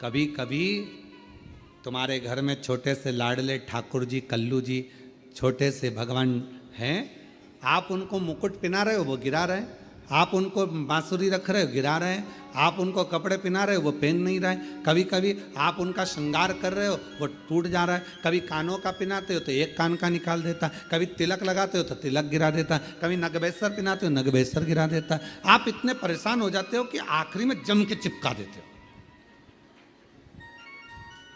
कभी कभी तुम्हारे घर में छोटे से लाडले ठाकुर जी, कल्लू जी, छोटे से भगवान हैं, आप उनको मुकुट पहना रहे हो, वो गिरा रहे हैं। आप उनको बांसुरी रख रहे हो, गिरा रहे हैं। आप उनको कपड़े पहना रहे हो, वो पहन नहीं रहे। कभी कभी आप उनका श्रृंगार कर रहे हो, वो टूट जा रहा है। कभी कानों का पहनाते हो तो एक कान का निकाल देता है, कभी तिलक लगाते हो तो तिलक गिरा देता है, कभी नगबेसर पहनाते हो नगबेसर गिरा देता है। आप इतने परेशान हो जाते हो कि आखिरी में जम के चिपका देते हो।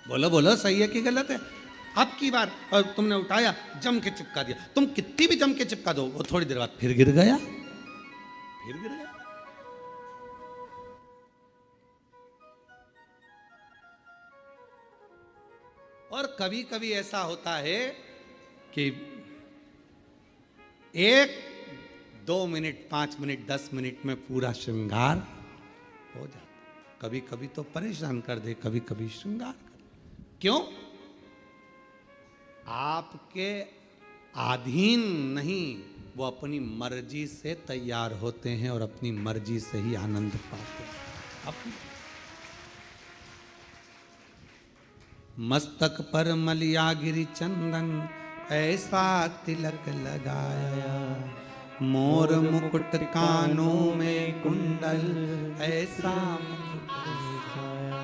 बोलो बोलो, सही है कि गलत है? अब की बार और तुमने उठाया, जम के चिपका दिया। तुम कितनी भी जम के चिपका दो, वो थोड़ी देर बाद फिर गिर गया, फिर गिर गया। और कभी कभी ऐसा होता है कि 1-2 मिनट, 5 मिनट, 10 मिनट में पूरा श्रृंगार हो जाता। कभी कभी तो परेशान कर दे, कभी कभी श्रृंगार कर दे। क्यों? आपके अधीन नहीं, वो अपनी मर्जी से तैयार होते हैं और अपनी मर्जी से ही आनंद पाते हैं। अपनी मस्तक पर मलिया गिरी चंदन, ऐसा तिलक लगाया, मोर मुकुट कानों में कुंडल, ऐसा मुकुट सजाया,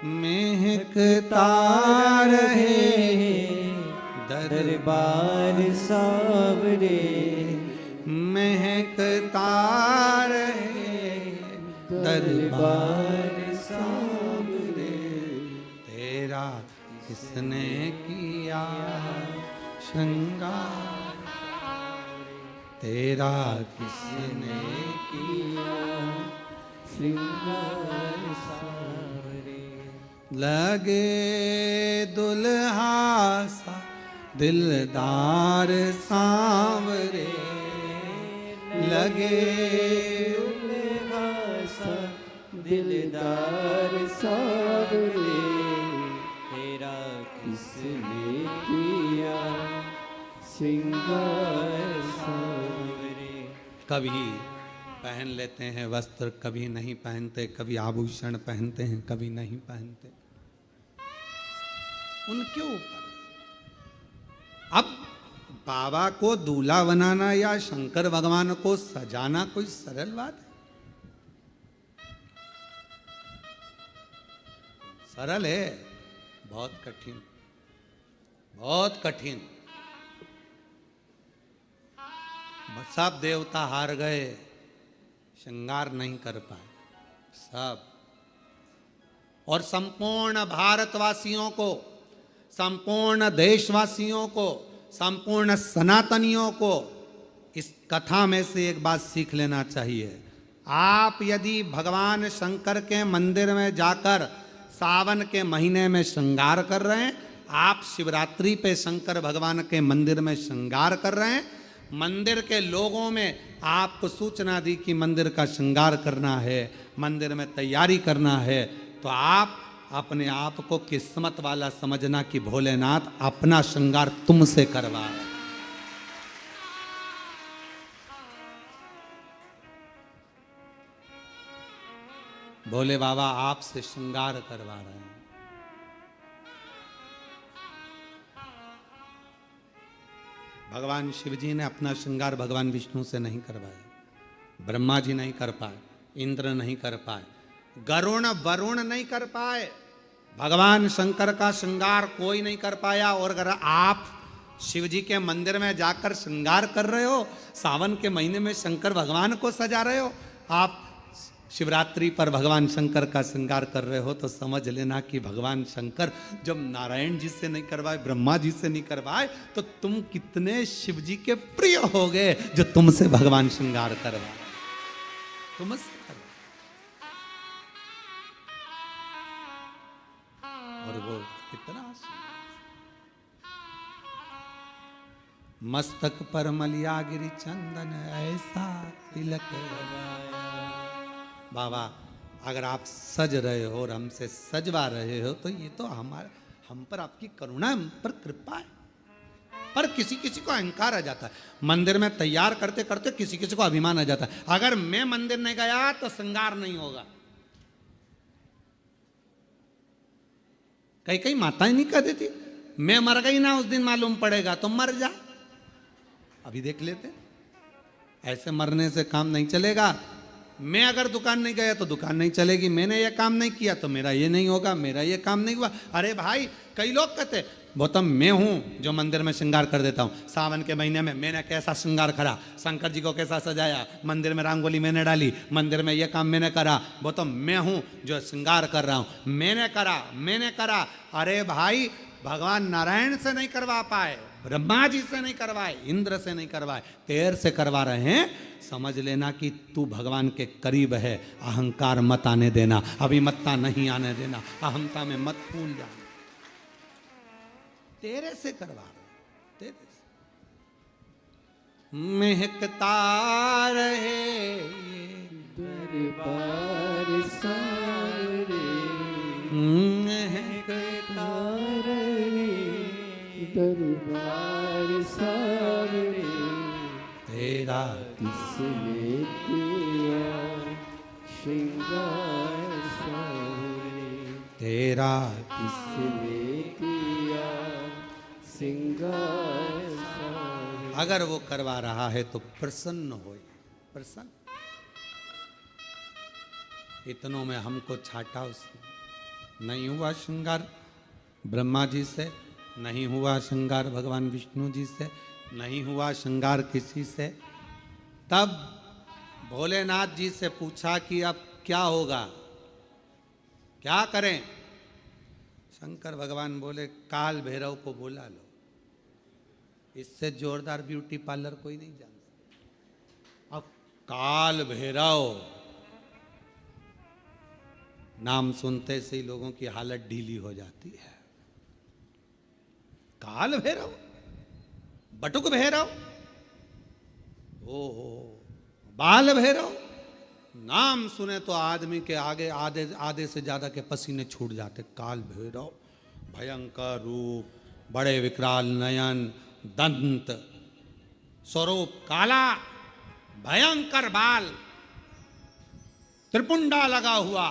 महकता रहे दरबार सावरे, महकता रहे दरबार सावरे, तेरा किसने किया श्रृंगार, तेरा किसने किया श्रृंगार सावरे। लगे दुल्हा सा दिलदार सांवरे, लगे दुल्हा सा दिलदार सांवरे, तेरा किसने किया श्रृंगार सांवरे। कभी पहन लेते हैं वस्त्र, कभी नहीं पहनते, कभी आभूषण पहनते हैं, कभी नहीं पहनते, उनके ऊपर। अब बाबा को दूल्हा बनाना या शंकर भगवान को सजाना कोई सरल बात है? सरल है? बहुत कठिन, बहुत कठिन। सब देवता हार गए, श्रृंगार नहीं कर पाए सब। और संपूर्ण भारतवासियों को, संपूर्ण देशवासियों को, संपूर्ण सनातनियों को इस कथा में से एक बात सीख लेना चाहिए। आप यदि भगवान शंकर के मंदिर में जाकर सावन के महीने में श्रृंगार कर रहे हैं, आप शिवरात्रि पे शंकर भगवान के मंदिर में श्रृंगार कर रहे हैं, मंदिर के लोगों में आपको सूचना दी कि मंदिर का श्रृंगार करना है, मंदिर में तैयारी करना है, तो आप अपने आप को किस्मत वाला समझना कि भोलेनाथ अपना श्रृंगार तुमसे करवा रहे हैं। भोले बाबा आपसे श्रृंगार करवा रहे हैं। भगवान शिव जी ने अपना श्रृंगार भगवान विष्णु से नहीं करवाया, ब्रह्मा जी नहीं कर पाए, इंद्र नहीं कर पाए, गरुण वरुण नहीं कर पाए, भगवान शंकर का श्रृंगार कोई नहीं कर पाया। और अगर आप शिव जी के मंदिर में जाकर श्रृंगार कर रहे हो, सावन के महीने में शंकर भगवान को सजा रहे हो, आप शिवरात्रि पर भगवान शंकर का श्रृंगार कर रहे हो, तो समझ लेना कि भगवान शंकर जब नारायण जी से नहीं करवाए, ब्रह्मा जी से नहीं करवाए, तो तुम कितने शिव जी के प्रिय हो गए जो तुमसे भगवान श्रृंगार करवाए, तुमसे करवाए। और वो कितना मस्तक पर मलिया गिरी चंदन, ऐसा तिलक लगाया। बाबा अगर आप सज रहे हो और हमसे सजवा रहे हो, तो ये तो हम पर आपकी करुणा, हम पर कृपा है। पर किसी किसी को अहंकार आ जाता है, मंदिर में तैयार करते करते किसी किसी को अभिमान आ जाता है, अगर मैं मंदिर नहीं गया तो श्रृंगार नहीं होगा। कई कई माताएं नहीं कह देती मैं मर गई ना उस दिन मालूम पड़ेगा तो मर जा। अभी देख लेते, ऐसे मरने से काम नहीं चलेगा। मैं अगर दुकान नहीं गया तो दुकान नहीं चलेगी, मैंने ये काम नहीं किया तो मेरा ये नहीं होगा, मेरा ये काम नहीं हुआ। अरे भाई कई लोग कहते गौतम मैं हूं जो मंदिर में श्रृंगार कर देता हूं। सावन के महीने में मैंने कैसा श्रृंगार करा, शंकर जी को कैसा सजाया, मंदिर में रंगोली मैंने डाली, मंदिर में ये काम मैंने करा। गौतम मैं हूं जो श्रृंगार कर रहा हूं, मैंने करा। अरे भाई भगवान नारायण से नहीं करवा पाए, ब्रह्मा जी से नहीं करवाए, इंद्र से नहीं करवाए, तेर से करवा रहे हैं। समझ लेना कि तू भगवान के करीब है। अहंकार मत आने देना, अभिमत्ता नहीं आने देना, अहमता में मत फूल जाना। तेरे से करवा रहे, तेरे से महकता रहे दरबार सारे, महकता दरबार सारे, तेरा किसने किया श्रृंगार सारे, तेरा किसने किया श्रृंगार सारे। अगर वो करवा रहा है तो प्रसन्न हो, प्रसन्न। इतनों में हमको छाटा उसने। नहीं हुआ श्रृंगार ब्रह्मा जी से, नहीं हुआ श्रृंगार भगवान विष्णु जी से, नहीं हुआ श्रृंगार किसी से। तब भोलेनाथ जी से पूछा कि अब क्या होगा, क्या करें। शंकर भगवान बोले काल भैरव को बुला लो, इससे जोरदार ब्यूटी पार्लर कोई नहीं जानता। अब काल भैरव नाम सुनते से ही लोगों की हालत ढीली हो जाती है। काल भैरव, बटुक भैरव, ओहो बाल भैरव, नाम सुने तो आदमी के आगे आधे से ज्यादा के पसीने छूट जाते। काल भैरव भयंकर रूप, बड़े विकराल नयन, दंत, स्वरूप काला, भयंकर बाल, त्रिपुंडा लगा हुआ।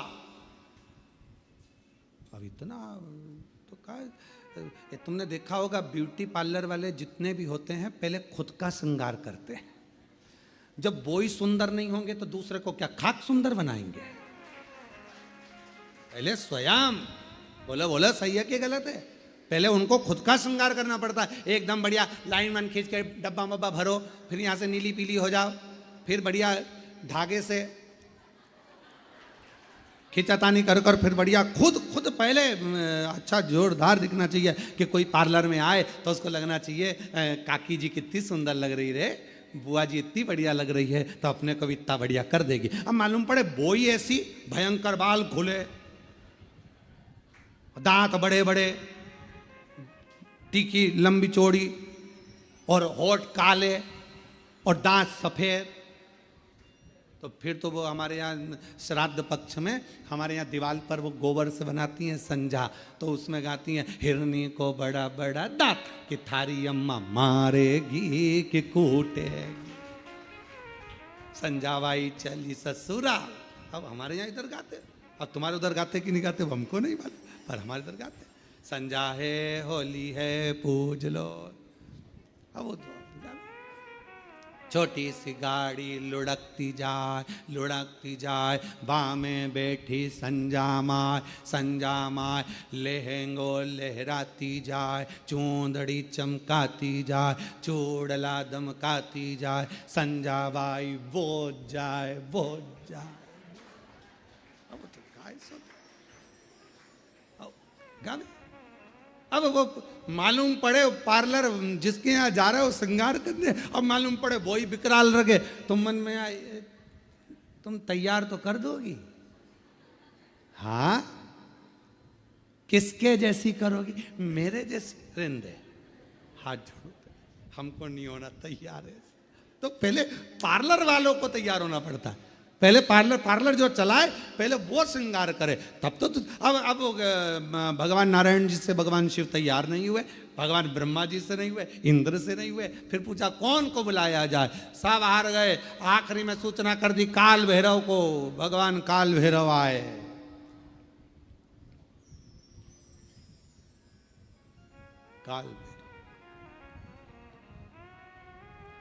अब इतना तो ये तुमने देखा होगा ब्यूटी पार्लर वाले जितने भी होते हैं पहले खुद का श्रृंगार करते हैं। जब वो ही सुंदर नहीं होंगे तो दूसरे को क्या खाक सुंदर बनाएंगे। पहले स्वयं बोला सही है कि गलत है, पहले उनको खुद का श्रृंगार करना पड़ता है। एकदम बढ़िया लाइन वन खींच के डब्बा मब्बा भरो, फिर यहां से नीली पीली हो जाओ, फिर बढ़िया धागे से खींचातानी कर कर फिर बढ़िया खुद पहले अच्छा जोरदार दिखना चाहिए कि कोई पार्लर में आए तो उसको लगना चाहिए काकी जी कितनी सुंदर लग रही रे, बुआ जी इतनी बढ़िया लग रही है, तो अपने को भी इतना बढ़िया कर देगी। अब मालूम पड़े बोई ऐसी, भयंकर बाल खुले, दांत बड़े बड़े, टीकी लंबी चौड़ी, और होठ काले और दांत सफेद। तो फिर तो वो हमारे यहाँ श्राद्ध पक्ष में हमारे यहाँ दीवार पर वो गोबर से बनाती हैं संजा, तो उसमें गाती हैं हिरनी को बड़ा बड़ा दांत कि थारी अम्मा मारेगी कि कूटेगी, संजावाई चली ससुरा। अब हमारे यहाँ इधर गाते, अब तुम्हारे उधर गाते कि नहीं गाते वो हमको नहीं मालूम, पर हमारे इधर गाते संजा है होली है पूज लो। अब वो छोटी सी गाड़ी लुढ़कती जाए, बाँ में बैठी संजा माय लहंगो लहराती जाए, चूंदड़ी चमकाती जाए, चूड़ला दमकाती जाए, संजा बाई बोझ जाए। अब तो गाय गावे। अब वो मालूम पड़े पार्लर जिसके यहाँ जा रहे हो श्रृंगार करने, अब मालूम पड़े वो ही विकराल रखे, तुम मन में आए तुम तैयार तो कर दोगी। हाँ किसके जैसी करोगी, मेरे जैसी रिंदे हाथ जोड़ो, हमको नहीं होना तैयार है। तो पहले पार्लर वालों को तैयार होना पड़ता है, पहले पार्लर जो चलाए पहले वो श्रृंगार करे, तब तो अब भगवान नारायण जी से भगवान शिव तैयार नहीं हुए, भगवान ब्रह्मा जी से नहीं हुए, इंद्र से नहीं हुए, फिर पूछा कौन को बुलाया जाए, सब हार गए। आखिरी में सूचना कर दी काल भैरव को, भगवान काल भैरव आए। काल भैरव।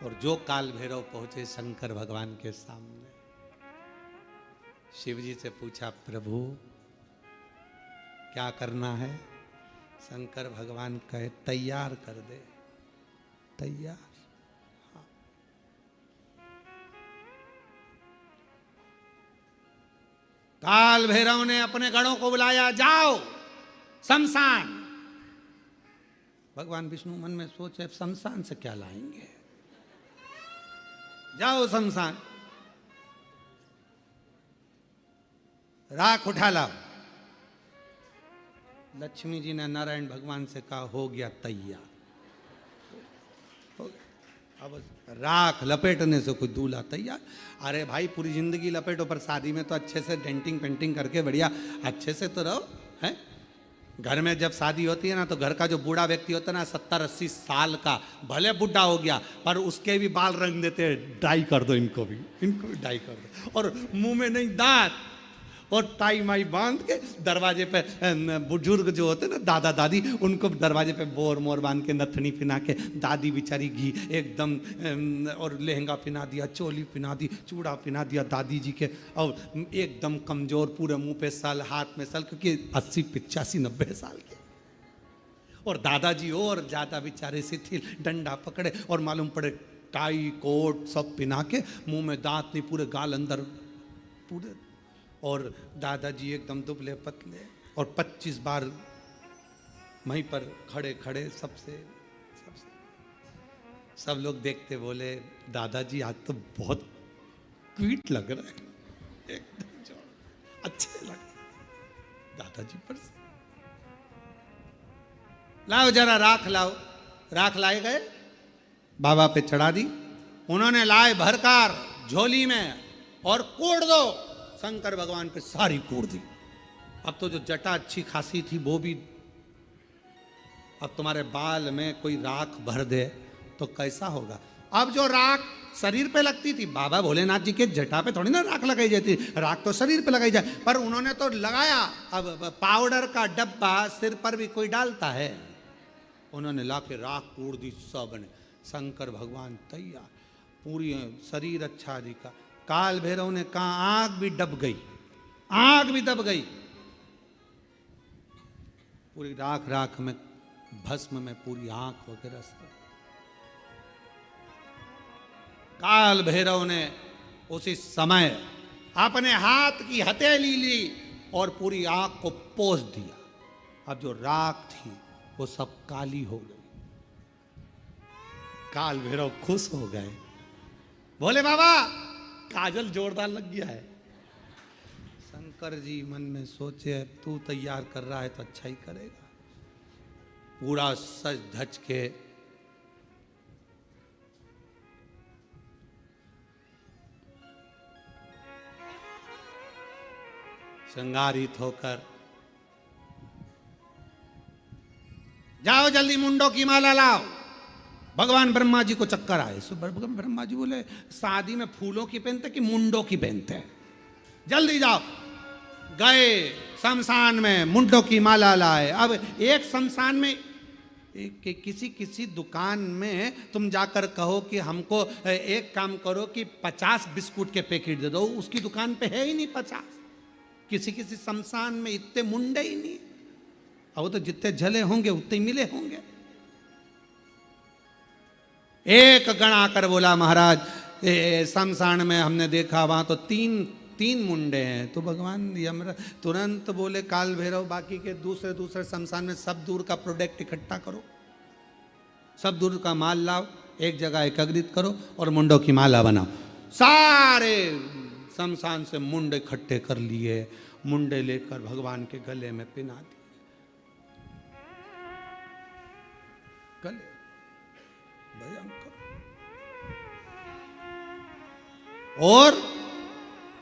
और जो काल भैरव पहुंचे शंकर भगवान के सामने, शिव जी से पूछा, प्रभु क्या करना है? शंकर भगवान कहे, तैयार कर दे। तैयार? हाँ। काल भैरव ने अपने गणों को बुलाया, जाओ शमशान। भगवान विष्णु मन में सोचे, शमशान से क्या लाएंगे? जाओ शमशान, राख उठा लाओ। लक्ष्मी जी ने नारायण भगवान से कहा, हो गया तैयार। हो गया। अब राख लपेटने से कोई दूल्हा तैयार। अरे भाई, पूरी जिंदगी लपेटो, पर शादी में तो अच्छे से डेंटिंग पेंटिंग करके बढ़िया अच्छे से तो रहो, है? घर में जब शादी होती है ना, तो घर का जो बूढ़ा व्यक्ति होता है ना, 70-80 साल का, भले बुढ़ा हो गया पर उसके भी बाल रंग देते हैं, डाई कर दो इनको भी डाई कर दो, और मुंह में नहीं दांत, और टाई माई बांध के दरवाजे पे, बुजुर्ग जो होते ना दादा दादी, उनको दरवाजे पे बोर मोर बांध के, नथनी पिना के, दादी बेचारी घी एकदम, और लहंगा पिना दिया, चोली पिना दी, चूड़ा पिना दिया दादी जी के, और एकदम कमजोर, पूरे मुंह पे सल, हाथ में सल, क्योंकि 80, 85, 90 साल के, और दादाजी और ज्यादा बेचारे शिथिल, डंडा पकड़े, और मालूम पड़े टाई कोट सब पिना के, मुंह में दांत नहीं, पूरे गाल अंदर पूरे, और दादाजी एकदम दुबले पतले, और 25 बार वहीं पर खड़े खड़े सबसे सब लोग देखते, बोले, दादाजी आज तो बहुत क्यूट लग रहा है, एकदम जो अच्छे लग दादाजी पर से। लाओ जरा राख लाओ। राख लाए गए, बाबा पे चढ़ा दी, उन्होंने लाए भरकर झोली में, और कोड़ दो। शंकर भगवान पे सारी कोड़ दी। अब तो जो जटा अच्छी खासी थी वो भी, अब तुम्हारे बाल में कोई राख भर दे तो कैसा होगा? अब जो राख शरीर पे लगती थी, बाबा भोलेनाथ जी के जटा पे थोड़ी ना राख लगाई जाती, राख तो शरीर पे लगाई जाए, पर उन्होंने तो लगाया। अब पाउडर का डब्बा सिर पर भी कोई डालता है, उन्होंने लाके राख कोड़ दी सबने। शंकर भगवान तैयार, पूरी शरीर अच्छा दिखा। काल भैरव ने कहा, आग भी दब गई, आग भी दब गई, पूरी राख राख में, भस्म में पूरी आंख वगैरह सब। काल भैरव ने उसी समय अपने हाथ की हथेली ली और पूरी आंख को पोंछ दिया। अब जो राख थी वो सब काली हो गई। काल भैरव खुश हो गए, बोले, बाबा काजल जोरदार लग गया है। शंकर जी मन में सोचे, तू तैयार कर रहा है तो अच्छा ही करेगा। पूरा सज धज के श्रृंगारित होकर, जाओ जल्दी मुंडों की माला लाओ। भगवान ब्रह्मा जी को चक्कर आए। सो भगवान ब्रह्मा जी बोले, शादी में फूलों की पहनते कि मुंडों की पहनते हैं? जल्दी जाओ। गए शमशान में, मुंडों की माला लाए। अब एक शमशान में किसी दुकान में तुम जाकर कहो कि हमको एक काम करो कि 50 बिस्कुट के पैकेट दे दो, उसकी दुकान पे है ही नहीं 50। किसी शमशान में इतने मुंडे ही नहीं। अब वो तो जितने झले होंगे उतने ही मिले होंगे। एक गण आकर बोला, महाराज शमशान में हमने देखा वहां तो तीन मुंडे हैं। तो भगवान यमराज तुरंत बोले, काल भैरव बाकी के दूसरे शमशान में सब दूर का प्रोडक्ट इकट्ठा करो, सब दूर का माल लाओ, एक जगह एकत्रित करो और मुंडों की माला बनाओ। सारे शमशान से मुंडे इकट्ठे कर लिए, मुंडे लेकर भगवान के गले में पिना दिए। गले भयंकर। और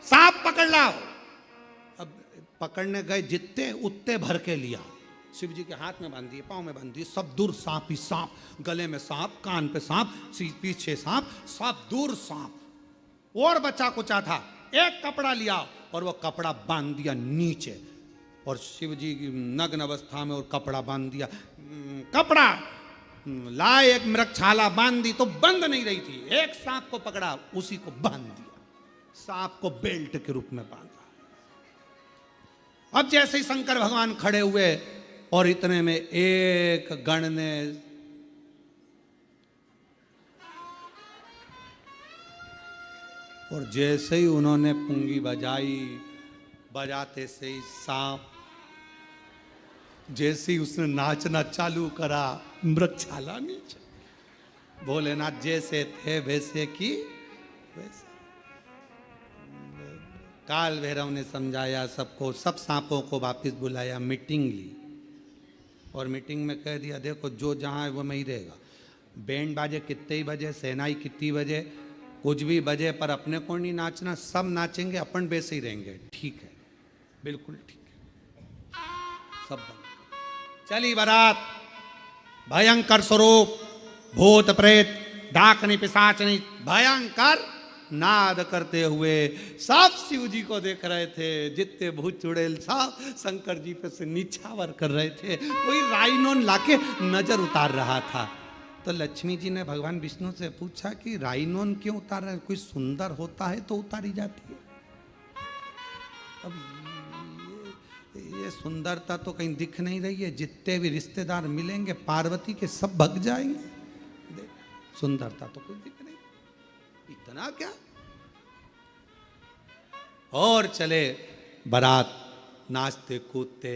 सांप पकड़ लाओ। अब पकड़ने गए, जितने उतने भर के लिया। शिव जी के हाथ में बांध दिए, पांव में बांध दिए, सब दूर सांप ही सांप, गले में सांप, कान पे सांप, पीछे सांप, सब दूर सांप। और बच्चा कुचा था, एक कपड़ा लिया और वो कपड़ा बांध दिया नीचे, और शिव जी की नग्न अवस्था में और कपड़ा बांध दिया, कपड़ा लाए, एक मृगछाला बांध दी तो बंद नहीं रही थी, एक सांप को पकड़ा उसी को बांध दिया, सांप को बेल्ट के रूप में बांधा। अब जैसे ही शंकर भगवान खड़े हुए और इतने में एक गण ने और जैसे ही उन्होंने पुंगी बजाई, बजाते से ही सांप जैसे ही उसने नाचना चालू करा, मृगछाला नीचे। भोलेनाथ जैसे थे वैसे की वैसे। काल भैरव ने समझाया सबको, सब सांपों को वापस बुलाया, मीटिंग ली और मीटिंग में कह दिया देखो जो जहाँ है वो में ही रहेगा, बैंड बाजे कितने ही बजे, सहनाई कितनी बजे, कुछ भी बजे, पर अपने को नहीं नाचना, सब नाचेंगे, अपन वैसे ही रहेंगे। ठीक है, बिल्कुल ठीक है, सब बंद। चली बारात, भयंकर स्वरूप, भूत प्रेत डाकनी पिशाचनी भयंकर नाद करते हुए सब शिव जी को देख रहे थे। जितने भूत चुड़ैल सब शंकर जी पे से नीछावर कर रहे थे। कोई राइनोन लाके नजर उतार रहा था। तो लक्ष्मी जी ने भगवान विष्णु से पूछा कि राइनोन क्यों उतार रहे, कोई सुंदर होता है तो उतारी जाती है। अब ये सुंदरता तो कहीं दिख नहीं रही है, जितने भी रिश्तेदार मिलेंगे पार्वती के सब भग जाएंगे। सुंदरता तो कोई दिख नहीं, इतना क्या। और चले बारात, नाचते कूदते।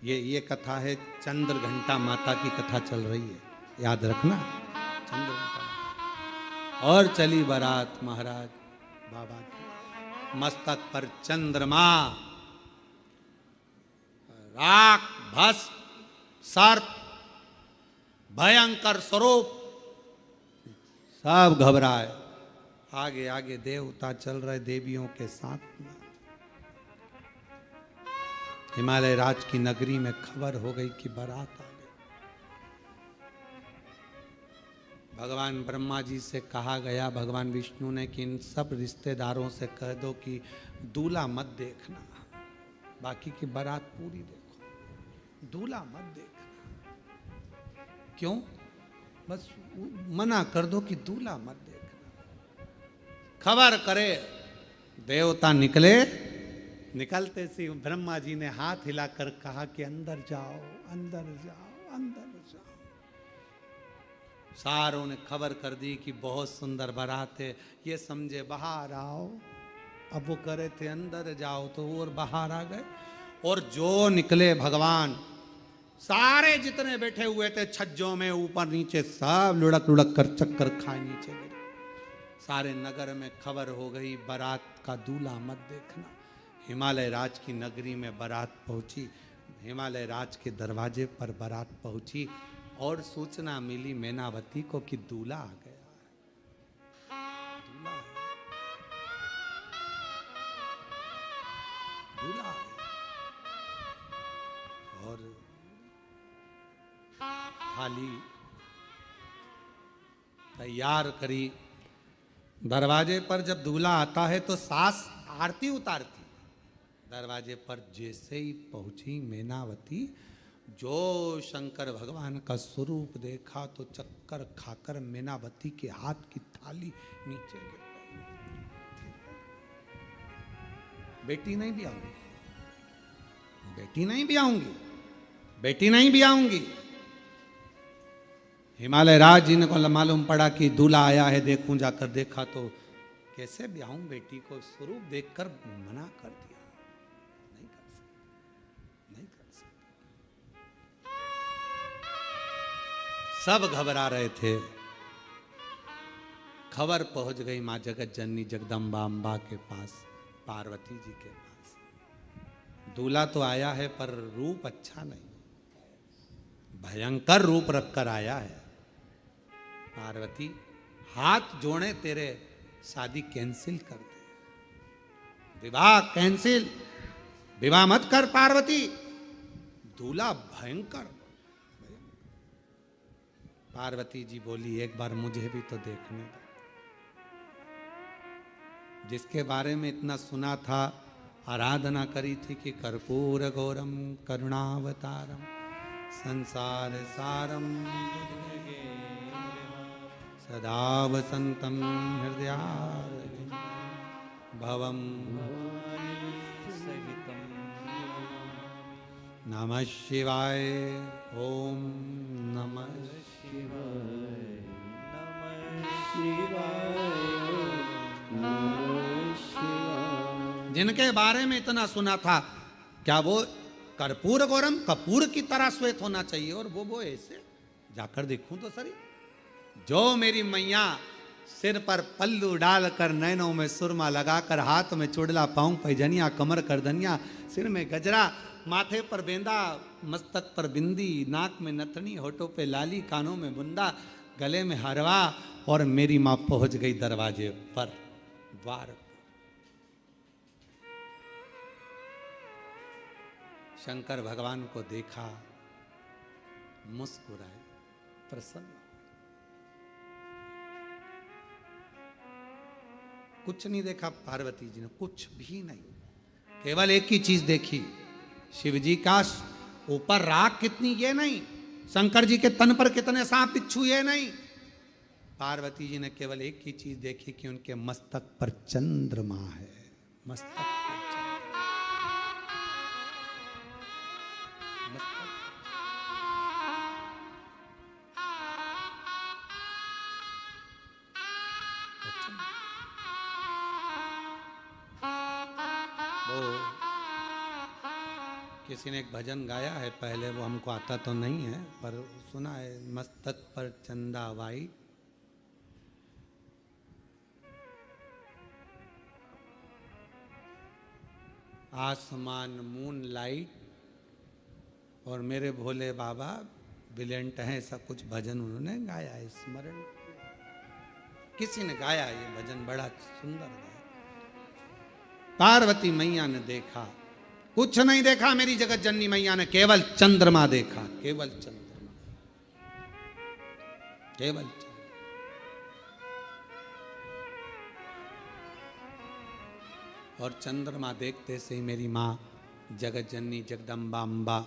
ये कथा है, चंद्र घंटा माता की कथा चल रही है, याद रखना, चंद्र घंटा। और चली बारात महाराज बाबा की, मस्तक पर चंद्रमा, राख भस्म सर्प, भयंकर स्वरूप, सब घबराए। आगे आगे देवता चल रहे देवियों के साथ में। हिमालय राज की नगरी में खबर हो गई कि बारात आ गई। भगवान ब्रह्मा जी से कहा गया, भगवान विष्णु ने, कि इन सब रिश्तेदारों से कह दो कि दूल्हा मत देखना, बाकी की बारात पूरी देखो, दूल्हा मत देखना। क्यों? बस मना कर दो कि दूल्हा मत देखना। खबर करे, देवता निकले। निकलते सी ब्रह्मा जी ने हाथ हिलाकर कहा कि अंदर जाओ, अंदर जाओ, अंदर जाओ। सारों ने खबर कर दी कि बहुत सुंदर बारात है, ये समझे बाहर आओ। अब वो करे थे अंदर जाओ तो और बाहर आ गए। और जो निकले भगवान, सारे जितने बैठे हुए थे छज्जों में ऊपर नीचे, सब लुढ़क लुढ़क कर चक्कर खाए नीचे गिरे। सारे नगर में खबर हो गई, बारात का दूल्हा मत देखना। हिमालय राज की नगरी में बारात पहुंची। हिमालय राज के दरवाजे पर बारात पहुंची और सूचना मिली मैनावती को कि दूल्हा आ गया। दूल्हा दूल्हा और थाली तैयार करी। दरवाजे पर जब दूल्हा आता है तो सास आरती उतारती। दरवाजे पर जैसे ही पहुंची मैनावती, जो शंकर भगवान का स्वरूप देखा तो चक्कर खाकर मैनावती के हाथ की थाली नीचे गिर गई। बेटी नहीं भी आऊंगी, बेटी नहीं भी आऊंगी, बेटी नहीं भी आऊंगी। हिमालय राज जी को मालूम पड़ा कि दूल्हा आया है, देखूं। जाकर देखा तो कैसे ब्याहूं बेटी को, स्वरूप देखकर मना कर दिया, नहीं कर सकते, नहीं कर सकते। सब घबरा रहे थे। खबर पहुंच गई मां जगत जननी जगदम्बा अम्बा के पास, पार्वती जी के पास। दूल्हा तो आया है पर रूप अच्छा नहीं, भयंकर रूप रखकर आया है। पार्वती हाथ जोड़े तेरे, शादी कैंसिल कर दे, विवाह कैंसिल, विवाह मत कर पार्वती, दूल्हा भयंकर। पार्वती जी बोली एक बार मुझे भी तो देखने दो। जिसके बारे में इतना सुना था, आराधना करी थी कि कर्पूर गौरम करुणावतारम संसार सारम सदा वसंतम हृदयारविंदे भवम सहितं नमः शिवाय। ओम नमः शिवाय नमः शिवाय नमः शिवाय। जिनके बारे में इतना सुना था, क्या वो कर्पूर गौरम कपूर की तरह श्वेत होना चाहिए? और वो ऐसे जाकर देखूं तो सरी, जो मेरी मैया सिर पर पल्लू डालकर, नैनों में सुरमा लगाकर, हाथ में चुड़ला, पाँव पैजनिया, कमर करधनिया, सिर में गजरा, माथे पर बेंदा, मस्तक पर बिंदी, नाक में नथनी, होठों पे लाली, कानों में बुंदा, गले में हरवा, और मेरी माँ पहुंच गई दरवाजे पर, द्वार पर। शंकर भगवान को देखा, मुस्कुराए, प्रसन्न। कुछ नहीं देखा पार्वती जी ने, कुछ भी नहीं, केवल एक ही चीज देखी, शिव जी का ऊपर राख कितनी ये नहीं, शंकर जी के तन पर कितने सांप बिच्छू ये नहीं, पार्वती जी ने केवल एक ही चीज देखी कि उनके मस्तक पर चंद्रमा है, मस्तक पर चंद्रमा। मस्तक पर चंद्रमा। वो किसी ने एक भजन गाया है पहले, वो हमको आता तो नहीं है पर सुना है, मस्तक पर चंदा वाई, आसमान मून लाइट, और मेरे भोले बाबा ब्रिलियंट हैं, ऐसा कुछ भजन उन्होंने गाया है, स्मरण किसी ने गाया, ये भजन बड़ा सुंदर गाया। पार्वती मैया ने देखा, कुछ नहीं देखा मेरी जगत जननी मैया ने, केवल चंद्रमा देखा, केवल चंद्रमा, केवल चंद्रमा। और चंद्रमा देखते से ही मेरी माँ जगत जननी जगदम्बा अम्बा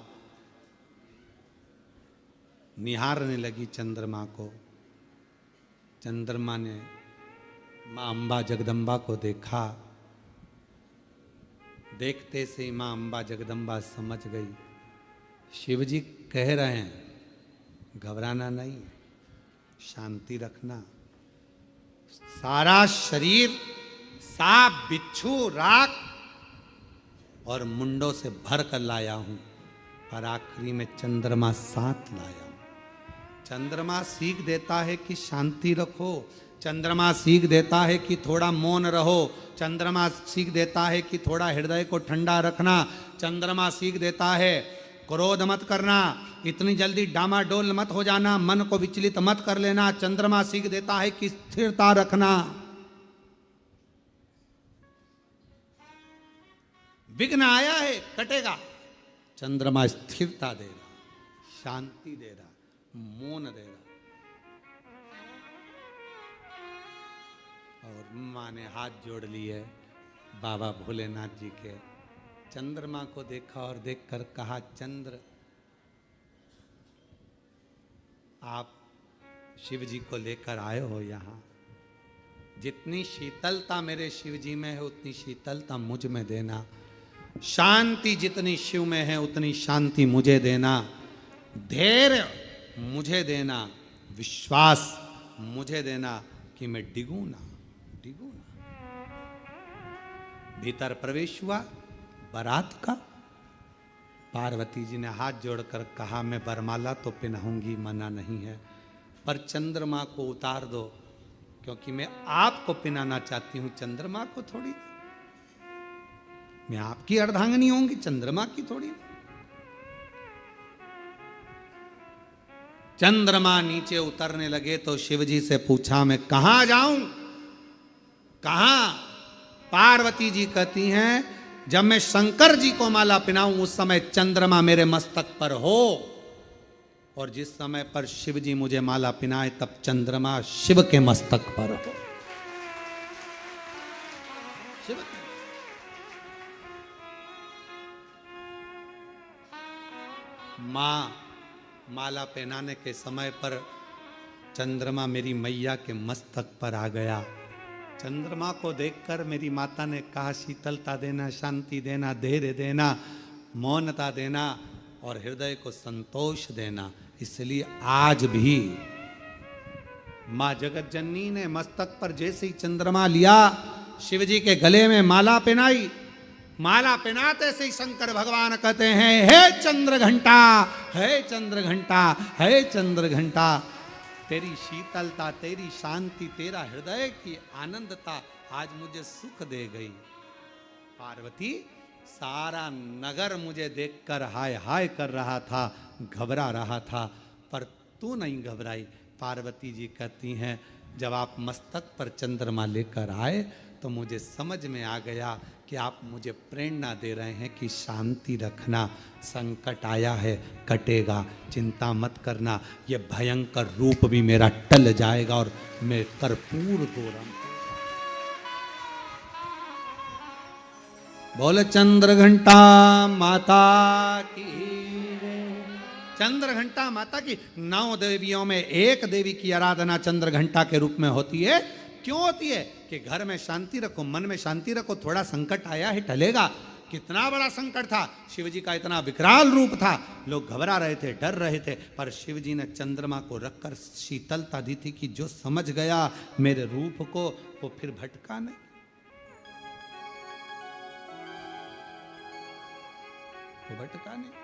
निहारने लगी चंद्रमा को। चंद्रमा ने माँ अम्बा जगदम्बा को देखा, देखते से ही माँ अम्बा जगदम्बा समझ गई, शिव जी कह रहे हैं घबराना नहीं, शांति रखना, सारा शरीर सांप बिच्छू राख और मुंडों से भर कर लाया हूं, पर आखिरी में चंद्रमा साथ लाया हूं। चंद्रमा सीख देता है कि शांति रखो, चंद्रमा सीख देता है कि थोड़ा मौन रहो, चंद्रमा सीख देता है कि थोड़ा हृदय को ठंडा रखना, चंद्रमा सीख देता है क्रोध मत करना, इतनी जल्दी डामाडोल मत हो जाना, मन को विचलित मत कर लेना, चंद्रमा सीख देता है कि स्थिरता रखना। विघ्न आया है कटेगा, चंद्रमा स्थिरता दे रहा, शांति दे रहा, मौन दे रहा। और माँ ने हाथ जोड़ लिए बाबा भोलेनाथ जी के, चंद्रमा को देखा और देखकर कहा, चंद्र आप शिव जी को लेकर आए हो यहाँ, जितनी शीतलता मेरे शिव जी में है उतनी शीतलता मुझ में देना, शांति जितनी शिव में है उतनी शांति मुझे देना, धैर्य मुझे देना, विश्वास मुझे देना कि मैं डिगू ना। भीतर प्रवेश हुआ बारात का, पार्वती जी ने हाथ जोड़कर कहा, मैं बरमाला तो पहनाऊंगी, मना नहीं है, पर चंद्रमा को उतार दो, क्योंकि मैं आपको पहनाना चाहती हूं, चंद्रमा को थोड़ी। मैं आपकी अर्धांगिनी होंगी, चंद्रमा की थोड़ी। चंद्रमा नीचे उतरने लगे तो शिवजी से पूछा, मैं कहां जाऊं, कहां? पार्वती जी कहती हैं, जब मैं शंकर जी को माला पहनाऊं उस समय चंद्रमा मेरे मस्तक पर हो, और जिस समय पर शिव जी मुझे माला पहनाए तब चंद्रमा शिव के मस्तक पर हो। शिव मां माला पहनाने के समय पर चंद्रमा मेरी मैया के मस्तक पर आ गया। चंद्रमा को देखकर मेरी माता ने कहा, शीतलता देना, शांति देना, धैर्य देना, मौनता देना और हृदय को संतोष देना। इसलिए आज भी माँ जगत जननी ने मस्तक पर जैसे ही चंद्रमा लिया, शिव जी के गले में माला पहनाई। माला पहनाते से ही शंकर भगवान कहते हैं, हे चंद्र घंटा, हे चंद्र घंटा, हे चंद्र घंटा, तेरी शीतलता, तेरी शांति, तेरा हृदय की आनंदता आज मुझे सुख दे गई। पार्वती, सारा नगर मुझे देखकर हाय हाय कर रहा था, घबरा रहा था, पर तू नहीं घबराई। पार्वती जी कहती हैं, जब आप मस्तक पर चंद्रमा लेकर आए तो मुझे समझ में आ गया कि आप मुझे प्रेरणा दे रहे हैं कि शांति रखना, संकट आया है कटेगा, चिंता मत करना, ये भयंकर रूप भी मेरा टल जाएगा और मैं कर्पूर गौरम। बोल चंद्र घंटा माता की, चंद्र घंटा माता की। 9 देवियों में एक देवी की आराधना चंद्र घंटा के रूप में होती है। क्यों होती है? कि घर में शांति रखो, मन में शांति रखो, थोड़ा संकट आया है टलेगा। कितना बड़ा संकट था, शिव जी का इतना विकराल रूप था, लोग घबरा रहे थे, डर रहे थे, पर शिव जी ने चंद्रमा को रखकर शीतलता दी थी कि जो समझ गया मेरे रूप को वो फिर भटका नहीं। वो भटका नहीं।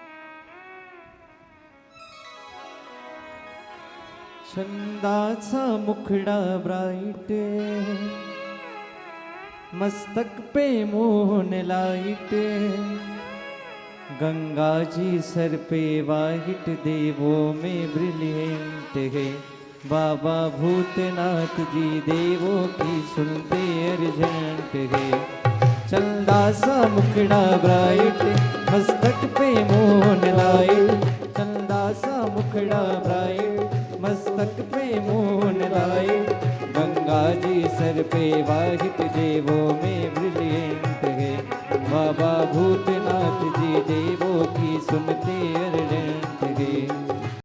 चंदाचा मुखडा ब्राइट, मस्तक पे moon light, Ganga ji sir पे वाइट, देवों में ब्रिलियंट है, बाबा भूतनाथ जी देवों की सुनते अर्जेंट है। चंदासा मुखड़ा ब्राइट, मस्तक पे मून लाइट, चंदासा मुखड़ा ब्राइट, मस्तक पे moon light, Ganga ji sir पे वाहिट, देवों में